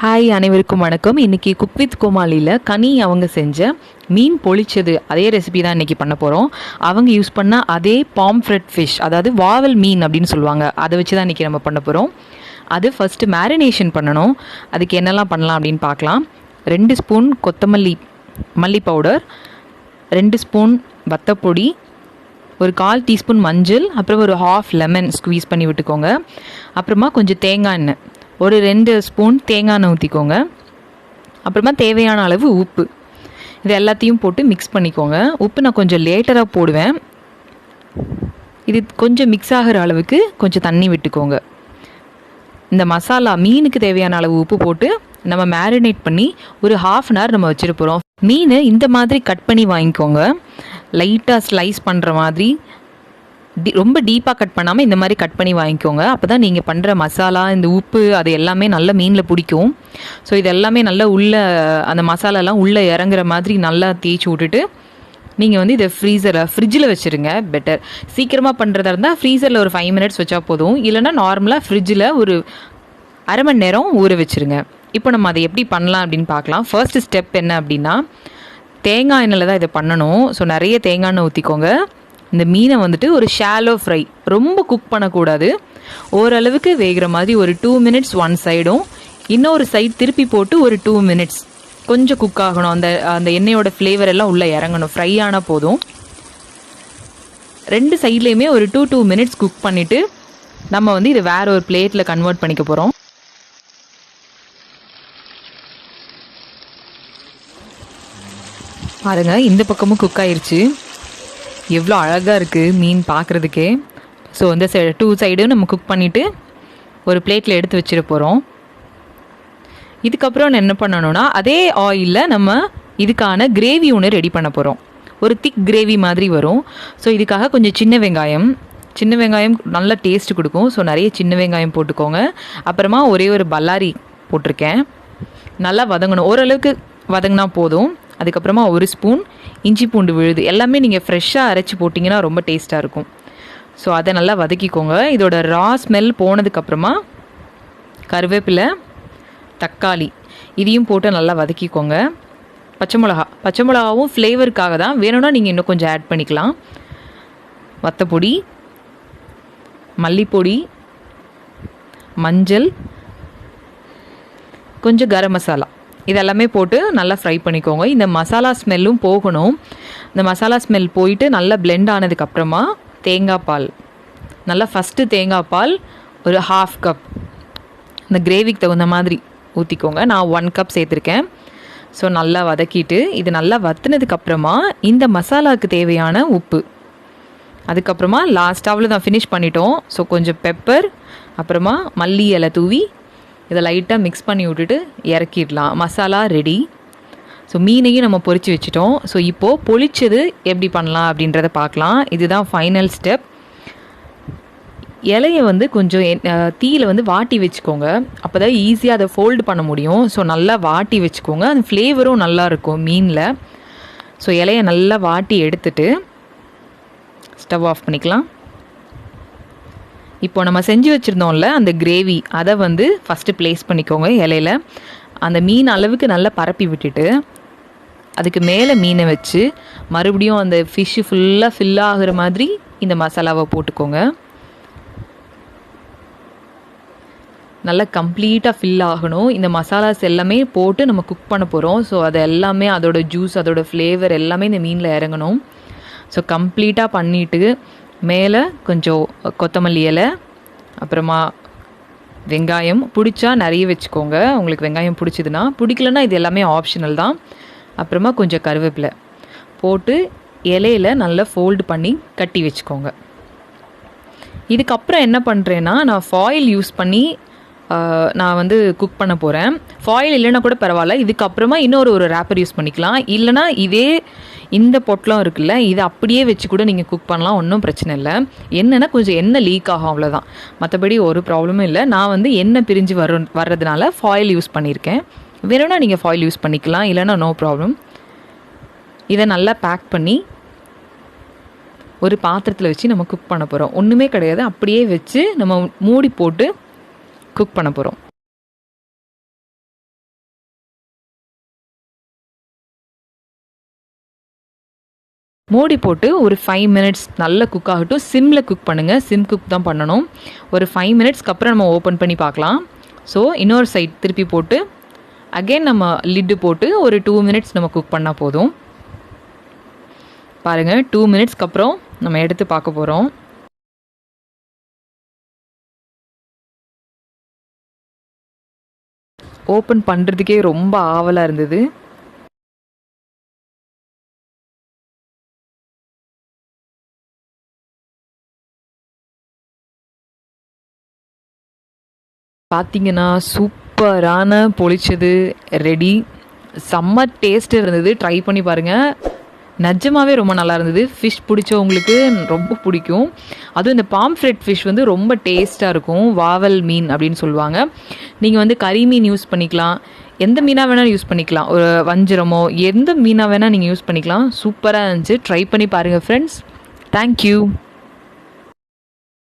Hi, அனைவருக்கும் வணக்கம். இன்றைக்கி குக் வித் கோமாலியில் கனி அவங்க செஞ்ச மீன் பொளிச்சது அதே ரெசிபி தான் இன்றைக்கி பண்ண போகிறோம். அவங்க யூஸ் பண்ண அதே பாம்ஃப்ரெட் ஃபிஷ், அதாவது வாவல் மீன் அப்படின்னு சொல்லுவாங்க, அதை வச்சு தான் இன்றைக்கி நம்ம பண்ண போகிறோம். அது ஃபஸ்ட்டு மேரினேஷன் பண்ணணும். அதுக்கு என்னெல்லாம் பண்ணலாம் அப்படின்னு பார்க்கலாம். 2 ஸ்பூன் மல்லி பவுடர், 2 ஸ்பூன் வத்தப்பொடி, ஒரு 1/4 டீஸ்பூன் மஞ்சள், அப்புறம் ஒரு 1/2 லெமன் ஸ்குவீஸ் பண்ணி விட்டுக்கோங்க. அப்புறமா கொஞ்சம் தேங்காய் எண்ணெய், ஒரு 2 ஸ்பூன் தேங்காய் எண்ணெய் ஊற்றிக்கோங்க. அப்புறமா தேவையான அளவு உப்பு, இது எல்லாத்தையும் போட்டு மிக்ஸ் பண்ணிக்கோங்க. உப்பு நான் கொஞ்சம் லேட்டராக போடுவேன். இது கொஞ்சம் மிக்ஸ் ஆகிற அளவுக்கு கொஞ்சம் தண்ணி விட்டுக்கோங்க. இந்த மசாலா மீனுக்கு தேவையான அளவு உப்பு போட்டு நம்ம மேரினேட் பண்ணி ஒரு 1/2 அன் ஹவர் நம்ம வச்சுட்டு போகிறோம். மீன் இந்த மாதிரி கட் பண்ணி வாங்கிக்கோங்க. லைட்டாக ஸ்லைஸ் பண்ணுற மாதிரி, ரொம்ப டீப்பாக கட் பண்ணாமல் இந்த மாதிரி கட் பண்ணி வாங்கிக்கோங்க. அப்போ தான் நீங்கள் பண்ணுற மசாலா, இந்த உப்பு, அது எல்லாமே நல்ல மீனில் பிடிக்கும். ஸோ இது எல்லாமே நல்லா அந்த மசாலாலாம் உள்ளே இறங்குற மாதிரி நல்லா தேய்ச்சி விட்டுட்டு நீங்கள் வந்து இதை ஃப்ரிட்ஜில் வச்சுருங்க. பெட்டர். சீக்கிரமாக பண்ணுறதா இருந்தால் ஃப்ரீசரில் ஒரு 5 மினிட்ஸ் வச்சா போதும். இல்லைனா நார்மலாக ஃப்ரிட்ஜில் ஒரு அரை மணி நேரம் ஊற வச்சுருங்க. இப்போ நம்ம அதை எப்படி பண்ணலாம் அப்படின்னு பார்க்கலாம். ஃபர்ஸ்ட் ஸ்டெப் என்ன அப்படின்னா, தேங்காய் எண்ணெயில் தான் இதை பண்ணணும். ஸோ நிறைய தேங்காய் எண்ணெய் ஊற்றிக்கோங்க. இந்த மீனை வந்துட்டு ஒரு ஷாலோ ஃப்ரை, ரொம்ப குக் பண்ணக்கூடாது, ஓரளவுக்கு வேகிற மாதிரி ஒரு 2 மினிட்ஸ் ஒன் சைடும், இன்னொரு சைடு திருப்பி போட்டு ஒரு 2 மினிட்ஸ் கொஞ்சம் குக் ஆகணும். அந்த எண்ணெயோட ஃப்ளேவர் எல்லாம் உள்ளே இறங்கணும். ஃப்ரை ஆனால் போதும். 2 சைட்லேயுமே ஒரு 2 மினிட்ஸ் குக் பண்ணிவிட்டு நம்ம வந்து இதை வேற ஒரு பிளேட்டில் கன்வெர்ட் பண்ணிக்க போகிறோம். பாருங்க, இந்த பக்கமும் குக் ஆயிடுச்சு. எவ்வளோ அழகாக இருக்குது மீன் பார்க்குறதுக்கே. ஸோ இந்த 2 சைடும் நம்ம குக் பண்ணிவிட்டு ஒரு பிளேட்டில் எடுத்து வச்சுட்டு போகிறோம். இதுக்கப்புறம் என்ன பண்ணணும்னா, அதே ஆயிலில் நம்ம இதுக்கான கிரேவி ஒன்று ரெடி பண்ண போகிறோம். ஒரு திக் கிரேவி மாதிரி வரும். ஸோ இதுக்காக கொஞ்சம் சின்ன வெங்காயம் நல்ல டேஸ்ட் கொடுக்கும். ஸோ நிறைய சின்ன வெங்காயம் போட்டுக்கோங்க. அப்புறமா ஒரே ஒரு பல்லாரி போட்டிருக்கேன். நல்லா வதங்கணும், ஓரளவுக்கு வதங்கினா போதும். அதுக்கப்புறமா 1 ஸ்பூன் இஞ்சி பூண்டு விழுது, எல்லாமே நீங்கள் ஃப்ரெஷ்ஷாக அரைச்சி போட்டிங்கன்னா ரொம்ப டேஸ்ட்டாக இருக்கும். ஸோ அதை நல்லா வதக்கிக்கோங்க. இதோட ரா ஸ்மெல் போனதுக்கப்புறமா கருவேப்பிலை, தக்காளி, இதையும் போட்டு நல்லா வதக்கிக்கோங்க. பச்சை மிளகாவும் ஃப்ளேவருக்காக தான், வேணும்னா நீங்கள் இன்னும் கொஞ்சம் ஆட் பண்ணிக்கலாம். வத்தப்பொடி, மல்லிப்பொடி, மஞ்சள், கொஞ்சம் கரம் மசாலா, இதெல்லாமே போட்டு நல்லா ஃப்ரை பண்ணிக்கோங்க. இந்த மசாலா ஸ்மெல்லும் போகணும். இந்த மசாலா ஸ்மெல் போயிட்டு நல்லா பிளெண்ட் ஆனதுக்கப்புறமா தேங்காய் பால், நல்லா ஃபஸ்ட்டு தேங்காய் பால் ஒரு 1/2 கப் இந்த கிரேவிக்கு தகுந்த மாதிரி ஊற்றிக்கோங்க. நான் 1 கப் சேர்த்துருக்கேன். ஸோ நல்லா வதக்கிட்டு இது நல்லா வற்றினதுக்கப்புறமா இந்த மசாலாவுக்கு தேவையான உப்பு, அதுக்கப்புறமா லாஸ்ட்டாவில் தான் ஃபினிஷ் பண்ணிட்டோம். ஸோ கொஞ்சம் பெப்பர், அப்புறமா மல்லி இலை தூவி இதை லைட்டாக மிக்ஸ் பண்ணி விட்டுட்டு இறக்கிடலாம். மசாலா ரெடி. ஸோ மீனையும் நம்ம பொரித்து வச்சுட்டோம். ஸோ இப்போது பொளிச்சது எப்படி பண்ணலாம் அப்படின்றத பார்க்கலாம். இதுதான் ஃபைனல் ஸ்டெப். இலையை வந்து கொஞ்சம் தீயில் வந்து வாட்டி வச்சுக்கோங்க. அப்போ தான் ஈஸியாக அதை ஃபோல்டு பண்ண முடியும். ஸோ நல்லா வாட்டி வச்சுக்கோங்க. அந்த ஃப்ளேவரும் நல்லாயிருக்கும் மீனில். ஸோ இலையை நல்லா வாட்டி எடுத்துட்டு ஸ்டவ் ஆஃப் பண்ணிக்கலாம். இப்போ நம்ம செஞ்சு வச்சுருந்தோம்ல அந்த கிரேவி, அதை வந்து ஃபஸ்ட்டு ப்ளேஸ் பண்ணிக்கோங்க இலையில. அந்த மீன் அளவுக்கு நல்லா பரப்பி விட்டுட்டு அதுக்கு மேலே மீனை வச்சு மறுபடியும் அந்த ஃபிஷ்ஷு ஃபுல்லாக ஃபில் ஆகிற மாதிரி இந்த மசாலாவை போட்டுக்கோங்க. நல்லா கம்ப்ளீட்டாக ஃபில் ஆகணும். இந்த மசாலாஸ் எல்லாமே போட்டு நம்ம குக் பண்ண போகிறோம். ஸோ அது எல்லாமே, அதோட ஜூஸ், அதோட ஃப்ளேவர் எல்லாமே இந்த மீனில் இறங்கணும். ஸோ கம்ப்ளீட்டாக பண்ணிவிட்டு மேலே கொஞ்சம் கொத்தமல்லி இலை, அப்புறமா வெங்காயம் பிடிச்சா நிறைய வச்சுக்கோங்க. உங்களுக்கு வெங்காயம் பிடிச்சதுன்னா, பிடிக்கலன்னா இது எல்லாமே ஆப்ஷனல் தான். அப்புறமா கொஞ்சம் கருவேப்பிலை போட்டு இலையில நல்லா ஃபோல்டு பண்ணி கட்டி வச்சுக்கோங்க. இதுக்கப்புறம் என்ன பண்ணுறேன்னா, நான் ஃபாயில் யூஸ் பண்ணி நான் வந்து குக் பண்ண போகிறேன். ஃபாயில் இல்லைன்னா கூட பரவாயில்ல. இதுக்கப்புறமா இன்னொரு ரேப்பர் யூஸ் பண்ணிக்கலாம். இல்லைனா இந்த பொட்டலம் இருக்குல்ல, இதை அப்படியே வச்சு கூட நீங்கள் குக் பண்ணலாம், ஒன்றும் பிரச்சனை இல்லை. என்னென்னா கொஞ்சம் எண்ணெய் லீக் ஆகும், அவ்வளோதான். மற்றபடி ஒரு ப்ராப்ளமும் இல்லை. நான் வந்து எண்ணெய் பிரிஞ்சு வர்றதுனால ஃபாயில் யூஸ் பண்ணியிருக்கேன். வேணும்னா நீங்கள் ஃபாயில் யூஸ் பண்ணிக்கலாம், இல்லைனா நோ ப்ராப்ளம். இதை நல்லா பேக் பண்ணி ஒரு பாத்திரத்தில் வச்சு நம்ம குக் பண்ண போகிறோம். ஒன்றுமே கிடையாது, அப்படியே வச்சு நம்ம மூடி போட்டு குக் பண்ண போகிறோம். மூடி போட்டு ஒரு 5 மினிட்ஸ் நல்லா குக் ஆகட்டும். சிம்மில் குக் பண்ணுங்கள், சிம் குக் தான் பண்ணணும். ஒரு 5 மினிட்ஸ்க்கு அப்புறம் நம்ம ஓப்பன் பண்ணி பார்க்கலாம். ஸோ இன்னொரு சைட் திருப்பி போட்டு அகெயின் நம்ம லிட்டு போட்டு ஒரு 2 மினிட்ஸ் நம்ம குக் பண்ணால் போதும். பாருங்கள், 2 மினிட்ஸ்க்கு அப்புறம் நம்ம எடுத்து பார்க்க போகிறோம். ஓப்பன் பண்ணுறதுக்கே ரொம்ப ஆவலாக இருந்தது. பார்த்தீங்கன்னா சூப்பரான பொளிச்சது ரெடி. செம்ம டேஸ்ட் இருந்தது. ட்ரை பண்ணி பாருங்கள், நிஜமாகவே ரொம்ப நல்லா இருந்தது. ஃபிஷ் பிடிச்சவங்களுக்கு ரொம்ப பிடிக்கும். அதுவும் இந்த பாம்ஃப்ரெட் ஃபிஷ் வந்து ரொம்ப டேஸ்ட்டாக இருக்கும். வாவல் மீன் அப்படின்னு சொல்லுவாங்க. நீங்கள் வந்து கறி மீன் யூஸ் பண்ணிக்கலாம், எந்த மீனாக வேணாலும் யூஸ் பண்ணிக்கலாம். ஒரு வஞ்சிரமோ எந்த மீனாக வேணால் நீங்கள் யூஸ் பண்ணிக்கலாம். சூப்பராக இருந்துச்சு. ட்ரை பண்ணி பாருங்கள் ஃப்ரெண்ட்ஸ். தேங்க்யூ.